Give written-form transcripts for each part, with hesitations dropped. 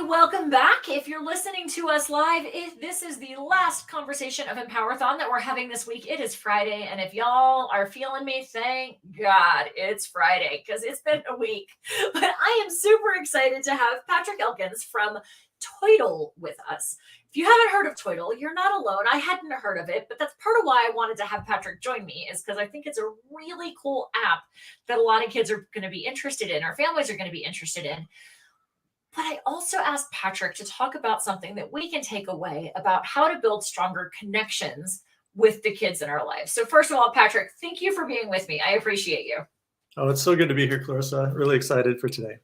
welcome back. If you're listening to us live, if this is the last conversation of Empowerthon that we're having this week, it is Friday. And if y'all are feeling me, thank God it's Friday because it's been a week. But I am super excited to have Patrick Elkins from Toidle with us. If you haven't heard of Toidle, you're not alone. I hadn't heard of it, but that's part of why I wanted to have Patrick join me is because I think it's a really cool app that a lot of kids are going to be interested in, or families are going to be interested in. But I also asked Patrick to talk about something that we can take away about how to build stronger connections with the kids in our lives. So first of all, Patrick, thank you for being with me. I appreciate you. Oh, it's so good to be here, Clarissa. Really excited for today.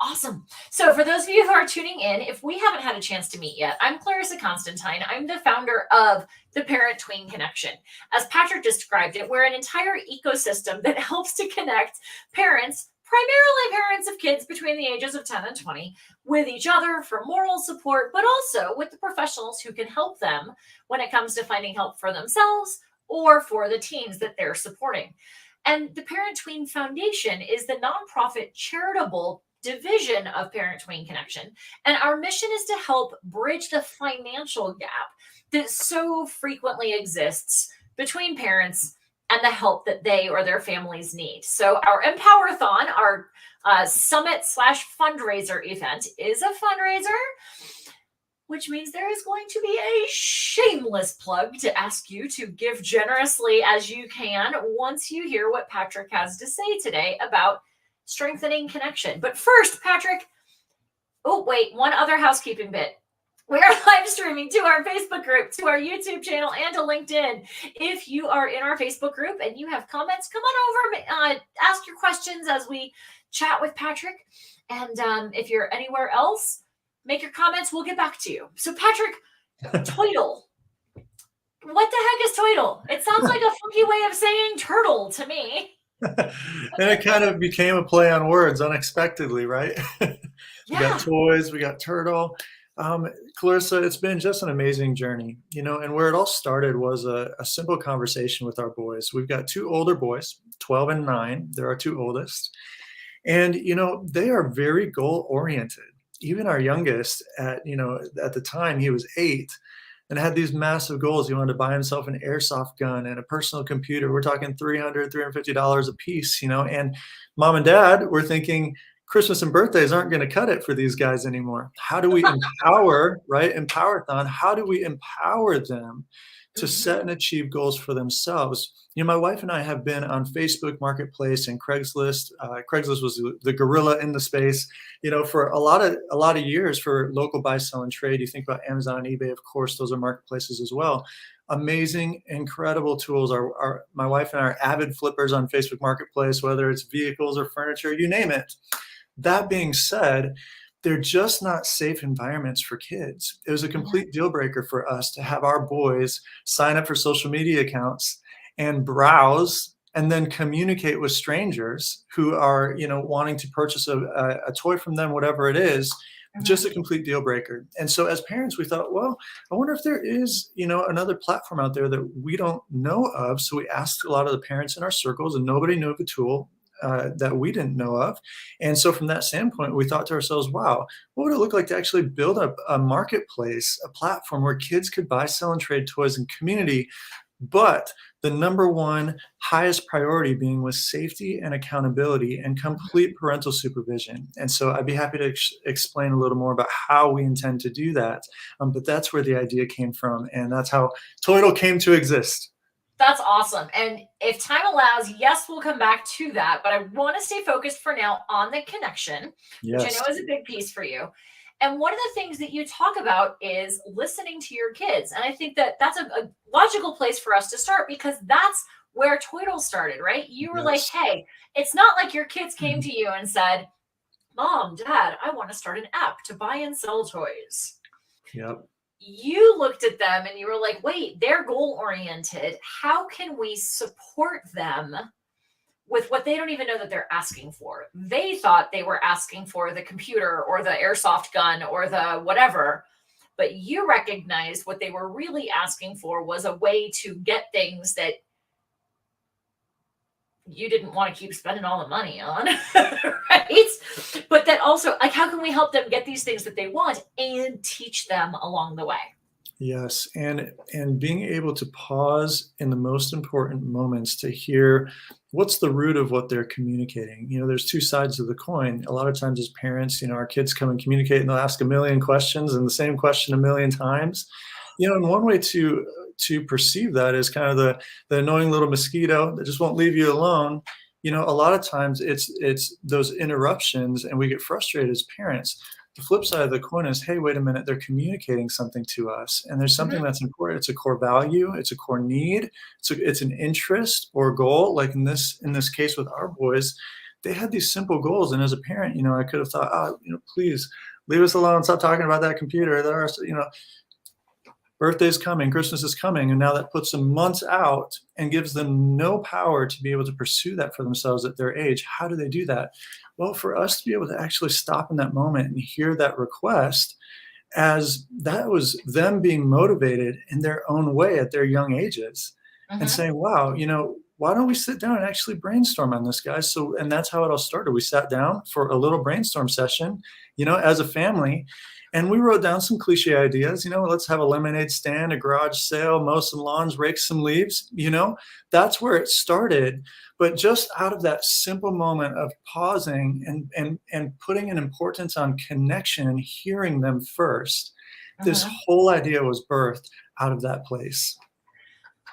Awesome. So for those of you who are tuning in, if we haven't had a chance to meet yet, I'm Clarissa Constantine. I'm the founder of the Parent-Tween Connection. As Patrick described it, we're an entire ecosystem that helps to connect parents, primarily parents of kids between the ages of 10 and 20, with each other for moral support, but also with the professionals who can help them when it comes to finding help for themselves or for the teens that they're supporting. And the Parent-Tween Foundation is the nonprofit charitable division of Parent-Tween Connection. And our mission is to help bridge the financial gap that so frequently exists between parents and the help that they or their families need. So our Empowerthon, our summit/fundraiser event, is a fundraiser, which means there is going to be a shameless plug to ask you to give generously as you can once you hear what Patrick has to say today about strengthening connection. But first, Patrick, one other housekeeping bit. We are live streaming to our Facebook group, to our YouTube channel, and to LinkedIn. If you are in our Facebook group and you have comments, come on over, ask your questions as we chat with Patrick. And if you're anywhere else, make your comments. We'll get back to you. So Patrick, Toidle. What the heck is Toidle? It sounds like a funky way of saying turtle to me. And it kind of became a play on words unexpectedly, right? We got toys, we got turtle. Clarissa, it's been just an amazing journey, and where it all started was a simple conversation with our boys. We've got two older boys, 12 and 9. They're our two oldest. And, they are very goal oriented. Even our youngest at the time, he was 8 and had these massive goals. He wanted to buy himself an airsoft gun and a personal computer. We're talking $300, $350 a piece, and mom and dad were thinking, Christmas and birthdays aren't going to cut it for these guys anymore. How do we empower, right? Empowerthon. How do we empower them to set and achieve goals for themselves? My wife and I have been on Facebook Marketplace and Craigslist. Craigslist was the gorilla in the space, for a lot of years for local buy, sell, and trade. You think about Amazon and eBay, of course, those are marketplaces as well. Amazing, incredible tools. My wife and I are avid flippers on Facebook Marketplace, whether it's vehicles or furniture, you name it. That being said, they're just not safe environments for kids. It was a complete deal breaker for us to have our boys sign up for social media accounts and browse and then communicate with strangers who are, wanting to purchase a toy from them, whatever it is, just a complete deal breaker. And so as parents, we thought, well, I wonder if there is, another platform out there that we don't know of. So we asked a lot of the parents in our circles and nobody knew of a tool that we didn't know of. And so from that standpoint, we thought to ourselves, wow, what would it look like to actually build up a marketplace, a platform where kids could buy, sell, and trade toys in community, but the number one highest priority being with safety and accountability and complete parental supervision. And so I'd be happy to explain a little more about how we intend to do that. But that's where the idea came from. And that's how Toidle came to exist. That's awesome. And if time allows, yes, we'll come back to that. But I want to stay focused for now on the connection, which I know is a big piece for you. And one of the things that you talk about is listening to your kids. And I think that that's a logical place for us to start because that's where Toidle started, right? You were like, hey, it's not like your kids came to you and said, Mom, Dad, I want to start an app to buy and sell toys. Yep. You looked at them and you were like, wait, they're goal oriented. How can we support them with what they don't even know that they're asking for? They thought they were asking for the computer or the airsoft gun or the whatever, but you recognized what they were really asking for was a way to get things that you didn't want to keep spending all the money on, right? But that also also like, how can we help them get these things that they want and teach them along the way? Yes, and being able to pause in the most important moments to hear what's the root of what they're communicating. There's two sides of the coin. A lot of times as parents, our kids come and communicate and they'll ask a million questions and the same question a million times. And one way to perceive that is kind of the annoying little mosquito that just won't leave you alone. A lot of times it's those interruptions and we get frustrated as parents. The flip side of the coin is, hey, wait a minute, they're communicating something to us. And there's something that's important. It's a core value. It's a core need. It's an interest or goal. Like in this case with our boys, they had these simple goals. And as a parent, I could have thought, please leave us alone. Stop talking about that computer. Birthday's coming, Christmas is coming. And now that puts them months out and gives them no power to be able to pursue that for themselves at their age. How do they do that? Well, for us to be able to actually stop in that moment and hear that request as that was them being motivated in their own way at their young ages and saying, wow, why don't we sit down and actually brainstorm on this, guys? And that's how it all started. We sat down for a little brainstorm session, as a family, and we wrote down some cliche ideas, let's have a lemonade stand, a garage sale, mow some lawns, rake some leaves, that's where it started. But just out of that simple moment of pausing and putting an importance on connection and hearing them first, this whole idea was birthed out of that place.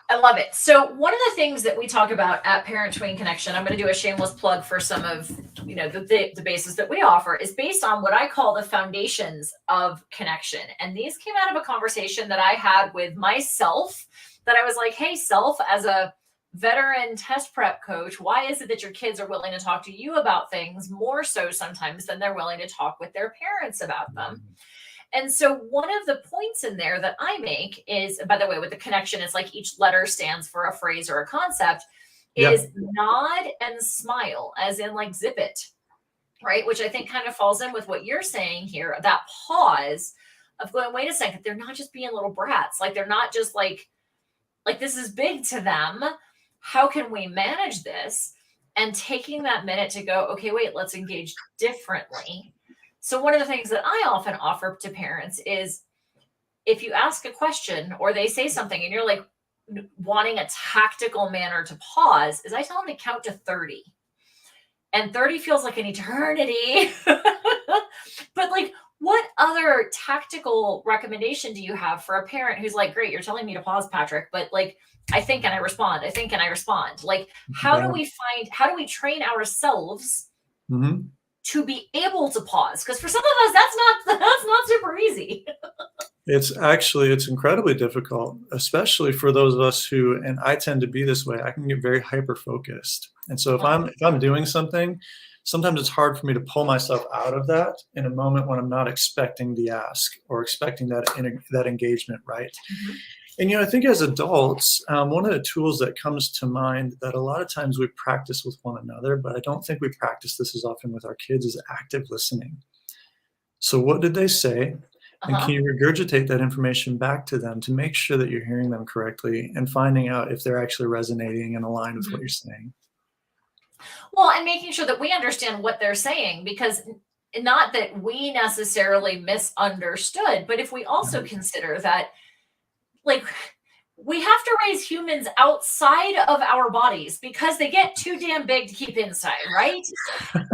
I love it. So one of the things that we talk about at Parent Tween Connection, I'm going to do a shameless plug for some of the bases that we offer, is based on what I call the foundations of connection. And these came out of a conversation that I had with myself that I was like, hey, self, as a veteran test prep coach, why is it that your kids are willing to talk to you about things more so sometimes than they're willing to talk with their parents about them? And so one of the points in there that I make is, by the way, with the connection, it's like each letter stands for a phrase or a concept, is nod and smile, as in like zip it, right? Which I think kind of falls in with what you're saying here, that pause of going, wait a second, they're not just being little brats. Like they're not just like this is big to them. How can we manage this? And taking that minute to go, okay, wait, let's engage differently. So one of the things that I often offer to parents is if you ask a question or they say something and you're like wanting a tactical manner to pause, is I tell them to count to 30. And 30 feels like an eternity. But like, what other tactical recommendation do you have for a parent who's like, great, you're telling me to pause, Patrick, but like, I think and I respond. I think and I respond. Like, how do we train ourselves to be able to pause? Because for some of us, that's not super easy. It's incredibly difficult, especially for those of us who, and I tend to be this way, I can get very hyper focused. And so if I'm doing something, sometimes it's hard for me to pull myself out of that in a moment when I'm not expecting the ask or expecting that engagement, right? And I think as adults, one of the tools that comes to mind that a lot of times we practice with one another, but I don't think we practice this as often with our kids, is active listening. So what did they say? And can you regurgitate that information back to them to make sure that you're hearing them correctly and finding out if they're actually resonating and aligned with what you're saying? Well, and making sure that we understand what they're saying, because not that we necessarily misunderstood, but if we also consider that, like, we have to raise humans outside of our bodies because they get too damn big to keep inside, right?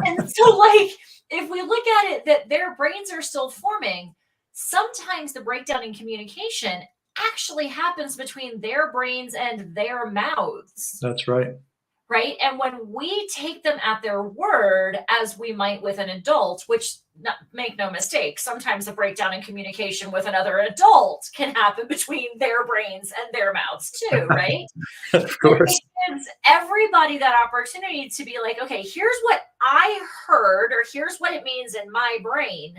And so, like, if we look at it that their brains are still forming, sometimes the breakdown in communication actually happens between their brains and their mouths. That's right. Right. And when we take them at their word, as we might with an adult, which make no mistake, sometimes the breakdown in communication with another adult can happen between their brains and their mouths too, right? Of course. It gives everybody that opportunity to be like, okay, here's what I heard, or here's what it means in my brain.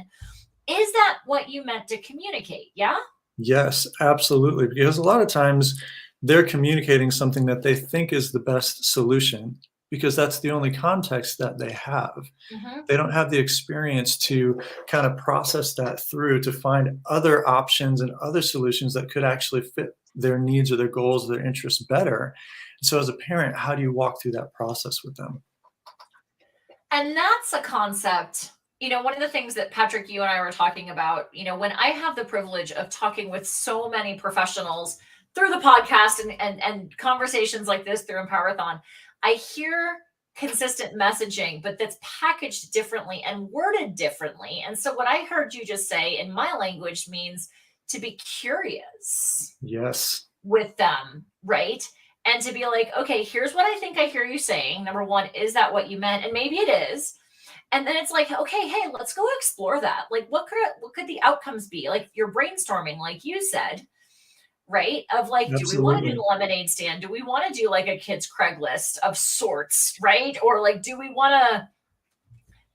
Is that what you meant to communicate? Yeah? Yes, absolutely. Because a lot of times they're communicating something that they think is the best solution because that's the only context that they have. They don't have the experience to kind of process that through to find other options and other solutions that could actually fit their needs or their goals or their interests better. So as a parent, how do you walk through that process with them? And that's a concept one of the things that Patrick, you and I were talking about, when I have the privilege of talking with so many professionals through the podcast and conversations like this through Empowerathon, I hear consistent messaging, but that's packaged differently and worded differently. And so what I heard you just say in my language means to be curious. Yes. With them, right? And to be like, okay, here's what I think I hear you saying. Number one, is that what you meant? And maybe it is. And then it's like, okay, hey, let's go explore that. Like, what could the outcomes be? Like, you're brainstorming, like you said, right? Of like, do we want to do the lemonade stand? Do we want to do like a kids Craigslist of sorts, right? Or like, do we want to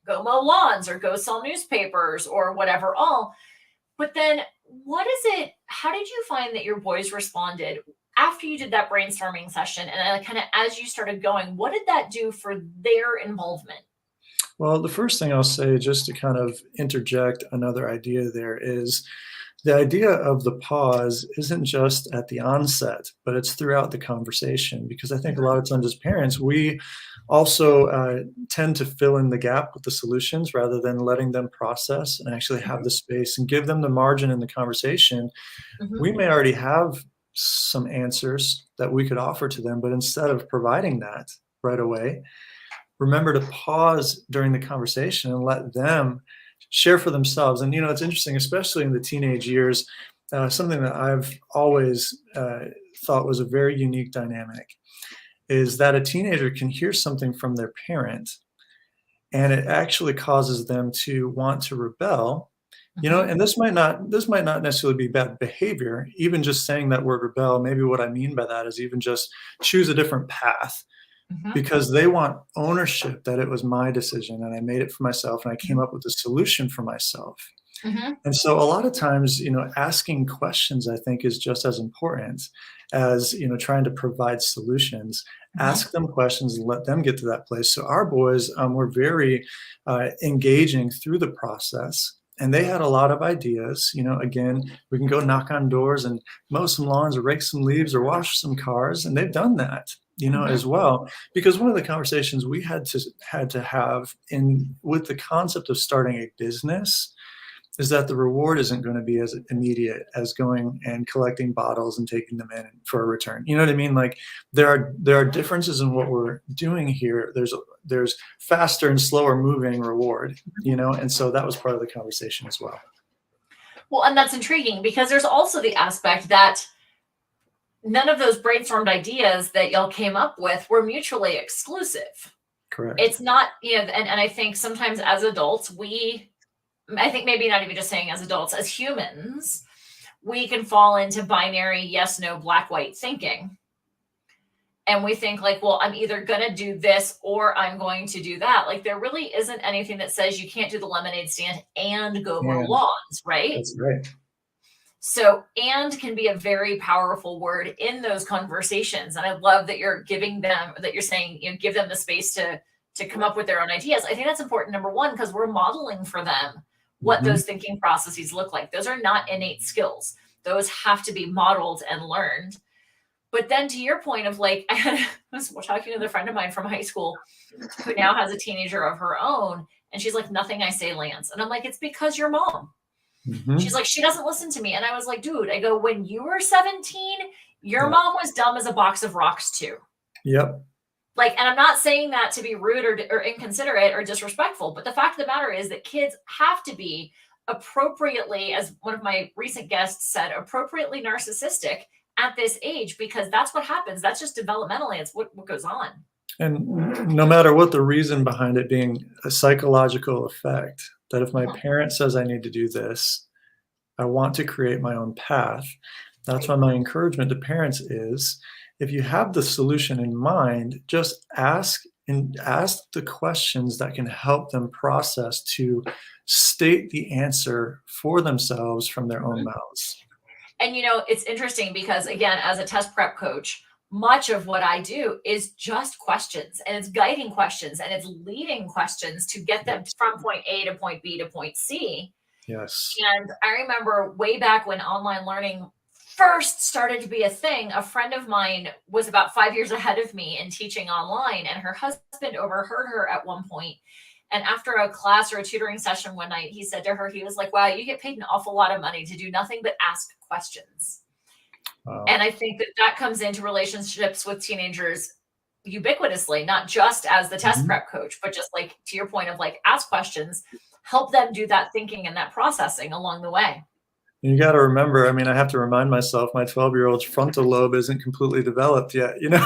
go mow lawns or go sell newspapers or whatever all? But then how did you find that your boys responded after you did that brainstorming session? And kind of as you started going, what did that do for their involvement? Well, the first thing I'll say, just to kind of interject another idea there, is the idea of the pause isn't just at the onset, but it's throughout the conversation. Because I think a lot of times as parents, we also tend to fill in the gap with the solutions rather than letting them process and actually have the space and give them the margin in the conversation. We may already have some answers that we could offer to them, but instead of providing that right away, remember to pause during the conversation and let them share for themselves. And, it's interesting, especially in the teenage years, something that I've always thought was a very unique dynamic is that a teenager can hear something from their parent and it actually causes them to want to rebel. And this might not necessarily be bad behavior. Even just saying that word rebel, maybe what I mean by that is even just choose a different path. Because they want ownership that it was my decision and I made it for myself and I came up with a solution for myself. And so a lot of times, asking questions, I think, is just as important as, trying to provide solutions. Ask them questions and let them get to that place. So our boys were very engaging through the process. And they had a lot of ideas. Again, we can go knock on doors and mow some lawns or rake some leaves or wash some cars. And they've done that, as well. Because one of the conversations we had to have with the concept of starting a business is that the reward isn't going to be as immediate as going and collecting bottles and taking them in for a return. You know what I mean? Like there are differences in what we're doing here. There's faster and slower moving reward, and so that was part of the conversation as well. Well, and that's intriguing because there's also the aspect that none of those brainstormed ideas that y'all came up with were mutually exclusive. Correct. It's not, and I think sometimes as adults, I think maybe not even just saying as adults, as humans, we can fall into binary yes, no, black, white thinking. And we think like, well, I'm either going to do this or I'm going to do that. Like there really isn't anything that says you can't do the lemonade stand and go mow lawns, right? That's right. So, and can be a very powerful word in those conversations. And I love that you're saying, give them the space to come up with their own ideas. I think that's important, number one, because we're modeling for them what those thinking processes look like. Those are not innate skills. Those have to be modeled and learned. But then to your point of like, I was talking to a friend of mine from high school who now has a teenager of her own. And she's like, nothing I say lands. And I'm like, it's because your mom. She's like, she doesn't listen to me. And I was like, dude, I go, when you were 17, your mom was dumb as a box of rocks too. Yep. Like, and I'm not saying that to be rude or inconsiderate or disrespectful, but the fact of the matter is that kids have to be appropriately, as one of my recent guests said, appropriately narcissistic at this age, because that's what happens. That's just developmentally, it's what goes on. And no matter what the reason behind it being a psychological effect, that if my parent says I need to do this, I want to create my own path. That's why my encouragement to parents is, if you have the solution in mind, just ask the questions that can help them process to state the answer for themselves from their own mouths. And, it's interesting because, again, as a test prep coach, much of what I do is just questions, and it's guiding questions, and it's leading questions to get them from point A to point B to point C. Yes. And I remember way back when online learning first started to be a thing, a friend of mine was about 5 years ahead of me in teaching online, and her husband overheard her at one point And after a class or a tutoring session one night, he said to her, he was like, wow, you get paid an awful lot of money to do nothing but ask questions. Wow. And I think that that comes into relationships with teenagers ubiquitously, not just as the test prep coach, but just like to your point of like ask questions, help them do that thinking and that processing along the way. You got to remember, I mean, I have to remind myself my 12-year-old's frontal lobe isn't completely developed yet, you know?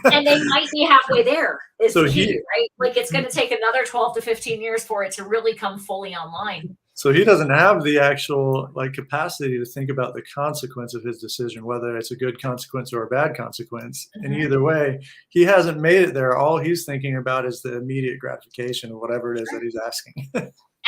And they might be halfway there is So the key, right? Like it's going to take another 12 to 15 years for it to really come fully online. So he doesn't have the actual like capacity to think about the consequence of his decision, whether it's a good consequence or a bad consequence. And either way, he hasn't made it there. All he's thinking about is the immediate gratification of whatever it is that he's asking.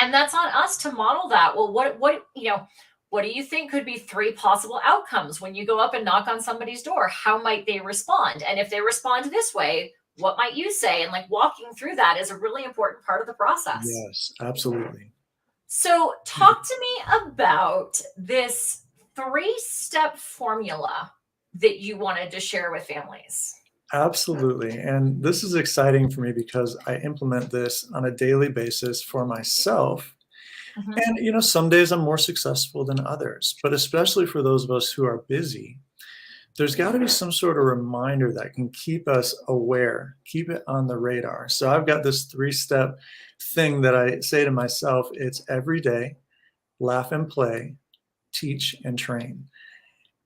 And that's on us to model that. Well, what do you think could be 3 possible outcomes when you go up and knock on somebody's door? How might they respond? And if they respond this way, what might you say? And like walking through that is a really important part of the process. Yes, absolutely. So talk to me about this 3-step formula that you wanted to share with families. Absolutely. And this is exciting for me because I implement this on a daily basis for myself. And, you know, some days I'm more successful than others, but especially for those of us who are busy, there's got to be some sort of reminder that can keep us aware, keep it on the radar. So I've got this 3-step thing that I say to myself. It's every day, laugh and play, teach and train.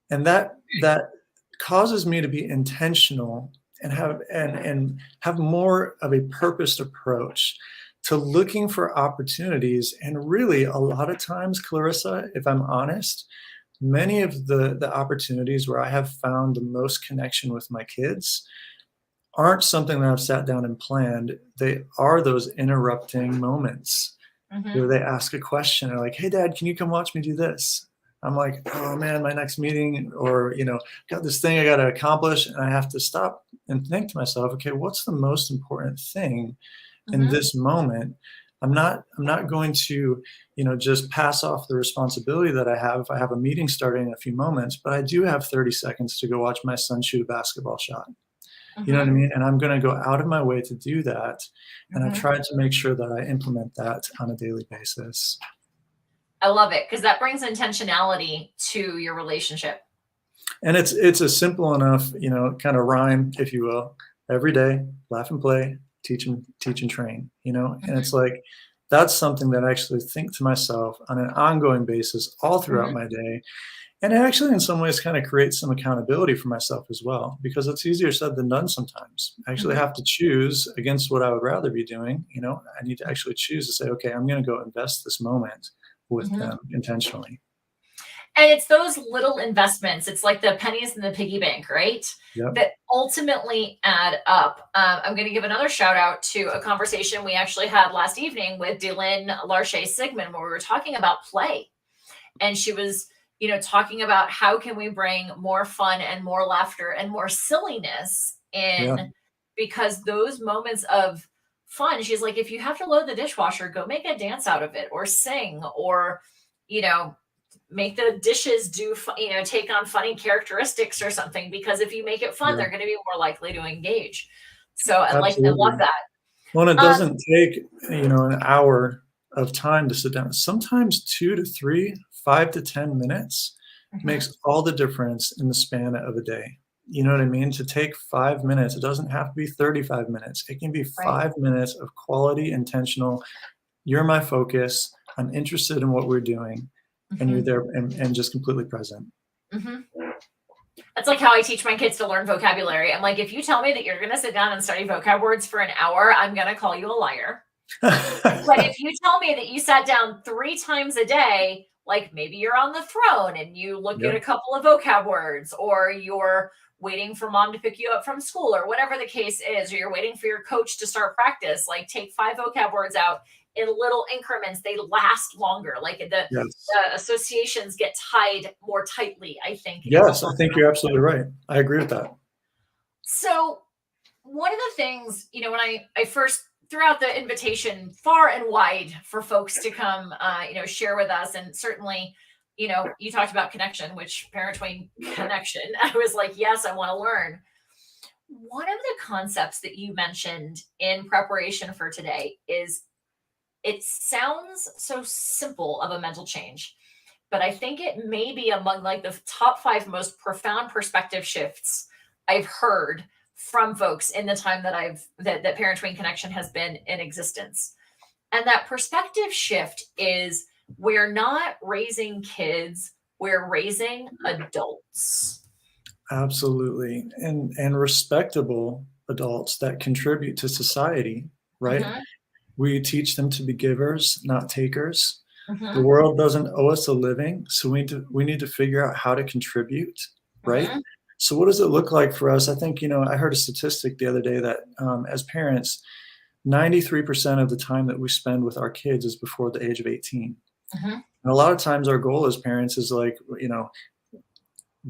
And that causes me to be intentional and have more of a purposed approach to looking for opportunities. And really, a lot of times, Clarissa, if I'm honest, many of the opportunities where I have found the most connection with my kids aren't something that I've sat down and planned. They are those interrupting moments where they ask a question. They're like, hey, Dad, can you come watch me do this? I'm like, oh, man, my next meeting, or, you know, got this thing I got to accomplish. And I have to stop and think to myself, okay, what's the most important thing in this moment? I'm not going to, you know, just pass off the responsibility that I have if I have a meeting starting in a few moments, but I do have 30 seconds to go watch my son shoot a basketball shot. You know what I mean? And I'm going to go out of my way to do that. And I've tried to make sure that I implement that on a daily basis. I love it because that brings intentionality to your relationship. And it's a simple enough, you know, kind of rhyme, if you will. Every day, laugh and play, teach and train, you know? And it's like, that's something that I actually think to myself on an ongoing basis all throughout my day. And it actually, in some ways, kind of creates some accountability for myself as well, because it's easier said than done sometimes. I actually have to choose against what I would rather be doing. You know, I need to actually choose to say, okay, I'm going to go invest this moment with them intentionally. And it's those little investments. It's like the pennies in the piggy bank, right? Yep. That ultimately add up. I'm going to give another shout out to a conversation we actually had last evening with Dylan Larche Sigmund, where we were talking about play. And she was, you know, talking about how can we bring more fun and more laughter and more silliness in, because those moments of fun, she's like, if you have to load the dishwasher, go make a dance out of it, or sing, or, you know, make the dishes do, you know, take on funny characteristics or something, because if you make it fun, they're going to be more likely to engage. So I love that. Well, it doesn't take, you know, an hour of time to sit down. Sometimes 2 to 3, 5 to 10 minutes makes all the difference in the span of a day. You know what I mean? To take 5 minutes, it doesn't have to be 35 minutes. It can be 5 minutes of quality, intentional. You're my focus. I'm interested in what we're doing. And you're there and just completely present. That's like how I teach my kids to learn vocabulary. I'm like, if you tell me that you're going to sit down and study vocab words for an hour, I'm going to call you a liar. But if you tell me that you sat down 3 times a day, like maybe you're on the throne and you look at a couple of vocab words, or you're waiting for mom to pick you up from school, or whatever the case is, or you're waiting for your coach to start practice, like take 5 vocab words out in little increments. They last longer. Like the associations get tied more tightly, I think. Yes, I think you're absolutely right. I agree with that. So one of the things, you know, when I first threw out the invitation far and wide for folks to come, you know, share with us, and certainly, you know, you talked about connection, which parent-tween connection. I was like, yes, I want to learn. One of the concepts that you mentioned in preparation for today is it sounds so simple of a mental change, but I think it may be among like the top 5 most profound perspective shifts I've heard from folks in the time that Parent Tween Connection has been in existence. And that perspective shift is, we're not raising kids, we're raising adults. Absolutely. And respectable adults that contribute to society, right? Mm-hmm. We teach them to be givers, not takers. The Mm-hmm. world doesn't owe us a living, so we need to figure out how to contribute, right? Mm-hmm. So what does it look like for us? I think, I heard a statistic the other day that as parents, 93% of the time that we spend with our kids is before the age of 18. Mm-hmm. And a lot of times our goal as parents is like,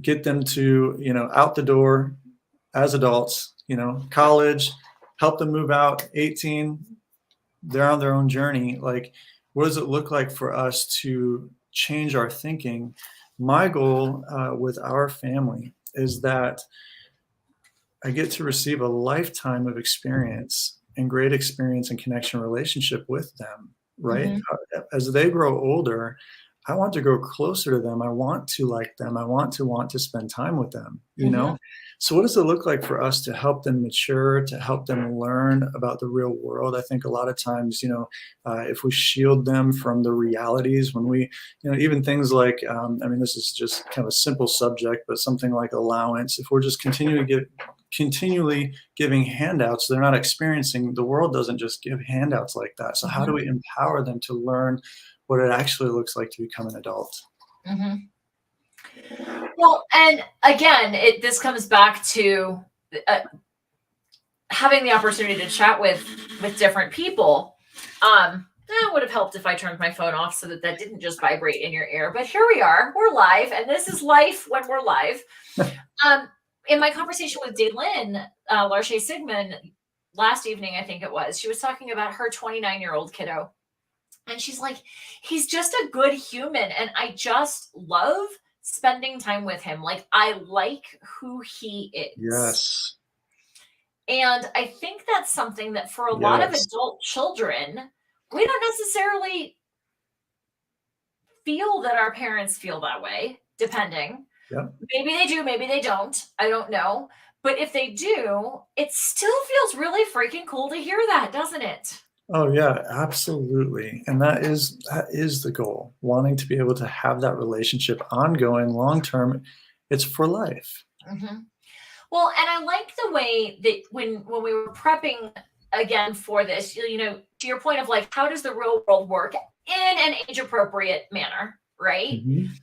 get them to, out the door as adults, college, help them move out, 18, they're on their own journey. Like, what does it look like for us to change our thinking? My goal with our family is that I get to receive a lifetime of experience and great experience and connection relationship with them, right? Mm-hmm. As they grow older, I want to grow closer to them. I want to like them. I want to spend time with them, Mm-hmm. So what does it look like for us to help them mature, to help them learn about the real world? I think a lot of times, if we shield them from the realities, when we, even things like, this is just kind of a simple subject, but something like allowance, if we're just continually giving handouts, they're not experiencing, the world doesn't just give handouts like that. So how do we empower them to learn what it actually looks like to become an adult? Mm-hmm. Well, and again, this comes back to having the opportunity to chat with different people. That would have helped if I turned my phone off so that didn't just vibrate in your ear. But here we are, we're live, and this is life when we're live. In my conversation with Daylin Larche Sigmund last evening, I think it was, she was talking about her 29-year-old kiddo. And she's like, he's just a good human. And I just love spending time with him. Like, I like who he is. Yes. And I think that's something that for a lot of adult children, we don't necessarily feel that our parents feel that way, depending. Yep. Maybe they do, maybe they don't. I don't know. But if they do, it still feels really freaking cool to hear that, doesn't it? Oh yeah, absolutely. And that is the goal, wanting to be able to have that relationship ongoing, long-term. It's for life. Mm-hmm. Well, and I like the way that when we were prepping again for this, to your point of like, how does the real world work in an age-appropriate manner, right? Mm-hmm.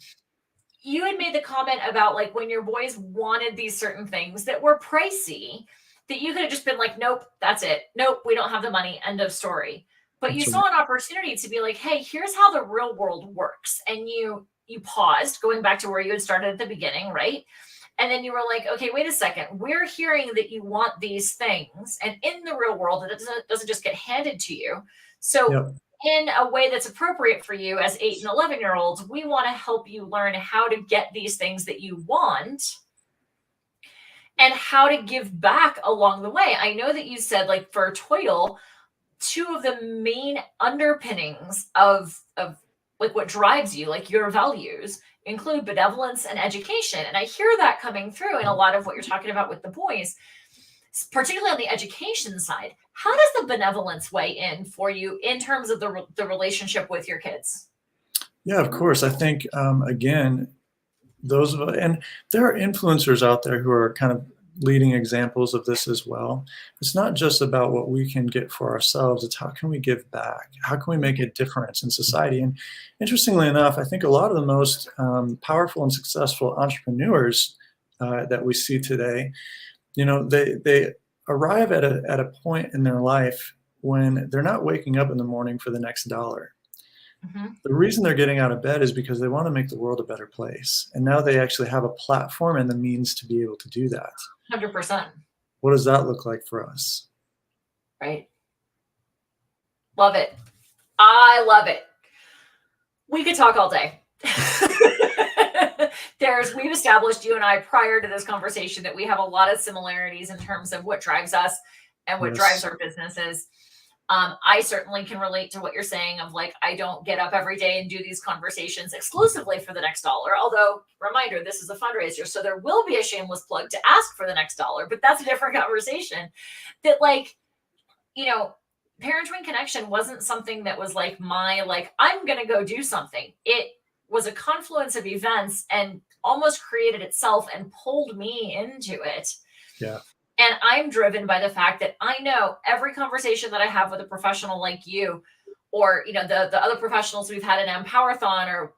You had made the comment about like when your boys wanted these certain things that were pricey, that you could have just been like, nope, that's it. Nope, we don't have the money. End of story. But you saw an opportunity to be like, hey, here's how the real world works. And you paused, going back to where you had started at the beginning, right? And then you were like, okay, wait a second. We're hearing that you want these things. And in the real world, it doesn't just get handed to you. So in a way that's appropriate for you as 8 and 11-year-olds, we want to help you learn how to get these things that you want and how to give back along the way. I know that you said, like, for Toil, 2 of the main underpinnings of like what drives you, like your values, include benevolence and education. And I hear that coming through in a lot of what you're talking about with the boys, particularly on the education side. How does the benevolence weigh in for you in terms of the relationship with your kids? Yeah, of course. I think, again, and there are influencers out there who are kind of leading examples of this as well. It's not just about what we can get for ourselves. It's how can we give back? How can we make a difference in society? And interestingly enough, I think a lot of the most powerful and successful entrepreneurs that we see today, they arrive at a point in their life when they're not waking up in the morning for the next dollar. Mm-hmm. The reason they're getting out of bed is because they want to make the world a better place. And now they actually have a platform and the means to be able to do that. 100%. What does that look like for us? Right. Love it. I love it. We could talk all day. We've established, you and I, prior to this conversation, that we have a lot of similarities in terms of what drives us and what drives our businesses. I certainly can relate to what you're saying of like, I don't get up every day and do these conversations exclusively for the next dollar. Although, reminder, this is a fundraiser. So there will be a shameless plug to ask for the next dollar, but that's a different conversation. That like, Parent-Twin Connection wasn't something that was like I'm going to go do something. It was a confluence of events and almost created itself and pulled me into it. Yeah. And I'm driven by the fact that I know every conversation that I have with a professional like you, or, the other professionals we've had in Empowerthon, or,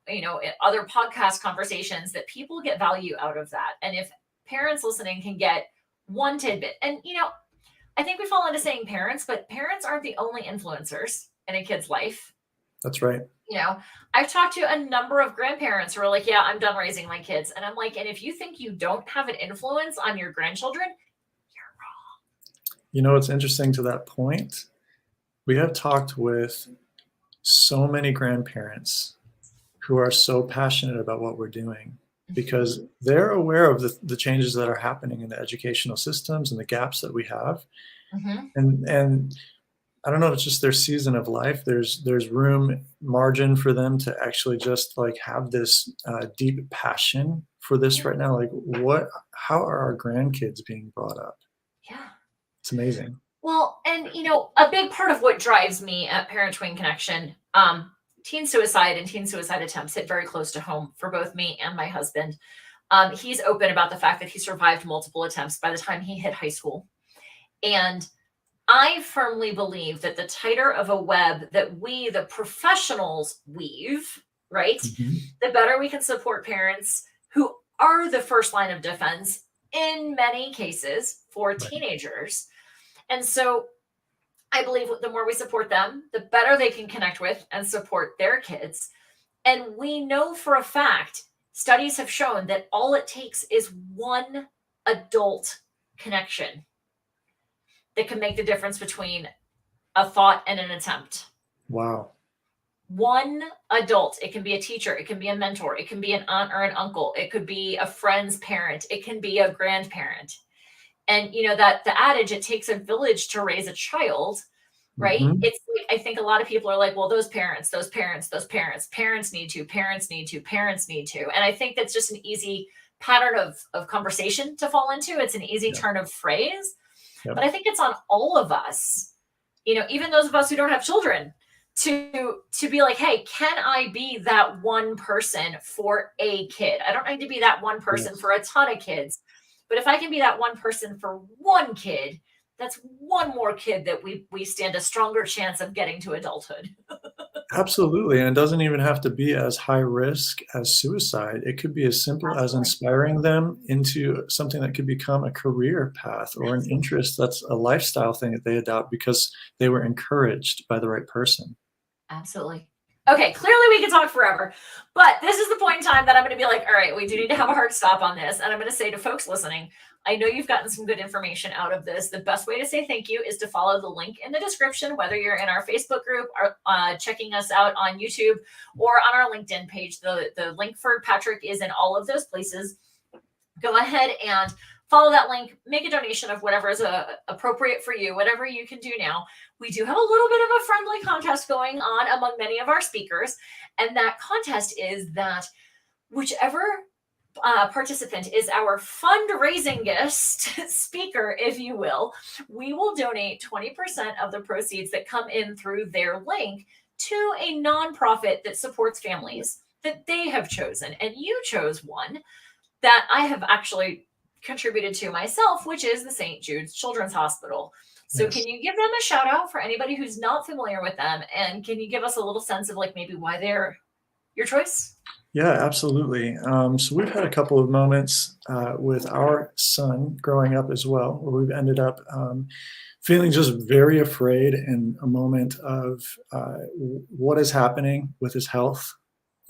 other podcast conversations, that people get value out of that. And if parents listening can get one tidbit, and, I think we fall into saying parents, but parents aren't the only influencers in a kid's life. That's right. I've talked to a number of grandparents who are like, yeah, I'm done raising my kids. And I'm like, and if you think you don't have an influence on your grandchildren, it's interesting to that point. We have talked with so many grandparents who are so passionate about what we're doing because they're aware of the changes that are happening in the educational systems and the gaps that we have. And I don't know, it's just their season of life. There's room, margin for them to actually just like have this deep passion for this right now. Like how are our grandkids being brought up? Yeah. It's amazing. Well, and a big part of what drives me at Parent-Twin Connection, teen suicide and teen suicide attempts hit very close to home for both me and my husband. He's open about the fact that he survived multiple attempts by the time he hit high school. And I firmly believe that the tighter of a web that we, the professionals, weave, right, the better we can support parents who are the first line of defense in many cases for teenagers. And so I believe the more we support them, the better they can connect with and support their kids. And we know for a fact, studies have shown that all it takes is one adult connection that can make the difference between a thought and an attempt. Wow. One adult. It can be a teacher. It can be a mentor. It can be an aunt or an uncle. It could be a friend's parent. It can be a grandparent. And that the adage, it takes a village to raise a child, right? It's like, I think a lot of people are like, well, those parents need to. And I think that's just an easy pattern of conversation to fall into. It's an easy turn of phrase, but I think it's on all of us, even those of us who don't have children, to be like, hey, can I be that one person for a kid? I don't need to be that one person for a ton of kids. But if I can be that one person for one kid, that's one more kid that we stand a stronger chance of getting to adulthood. Absolutely. And it doesn't even have to be as high risk as suicide. It could be as simple as inspiring them into something that could become a career path or an interest that's a lifestyle thing that they adopt because they were encouraged by the right person. Absolutely. Okay, clearly we could talk forever, but this is the point in time that I'm going to be like, all right, we do need to have a hard stop on this. And I'm going to say to folks listening, I know you've gotten some good information out of this. The best way to say thank you is to follow the link in the description, whether you're in our Facebook group or checking us out on YouTube or on our LinkedIn page. The link for Patrick is in all of those places. Go ahead and follow that link, make a donation of whatever is appropriate for you, whatever you can do now. We do have a little bit of a friendly contest going on among many of our speakers. And that contest is that whichever participant is our fundraisingest speaker, if you will, we will donate 20% of the proceeds that come in through their link to a nonprofit that supports families that they have chosen. And you chose one that I have actually contributed to myself, which is the St. Jude's Children's Hospital. So Can you give them a shout out for anybody who's not familiar with them? And can you give us a little sense of like maybe why they're your choice? Yeah, absolutely. So we've had a couple of moments with our son growing up as well, where we've ended up feeling just very afraid in a moment of what is happening with his health,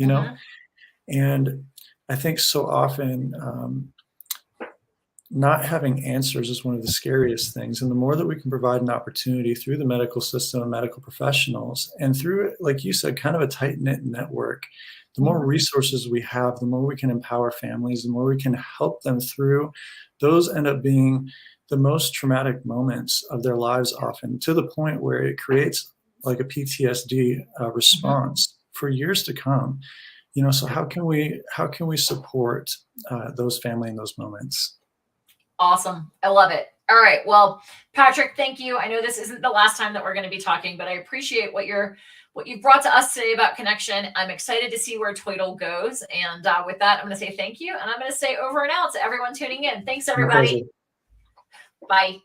And I think so often not having answers is one of the scariest things. And the more that we can provide an opportunity through the medical system and medical professionals and through, like you said, kind of a tight-knit network, the more resources we have, the more we can empower families, the more we can help them through. Those end up being the most traumatic moments of their lives, often to the point where it creates like a PTSD response for years to come. So how can we support those family in those moments? Awesome. I love it. All right. Well, Patrick, thank you. I know this isn't the last time that we're going to be talking, but I appreciate what you've brought to us today about connection. I'm excited to see where Toidle goes. And with that, I'm going to say thank you. And I'm going to say over and out to everyone tuning in. Thanks, everybody. Bye.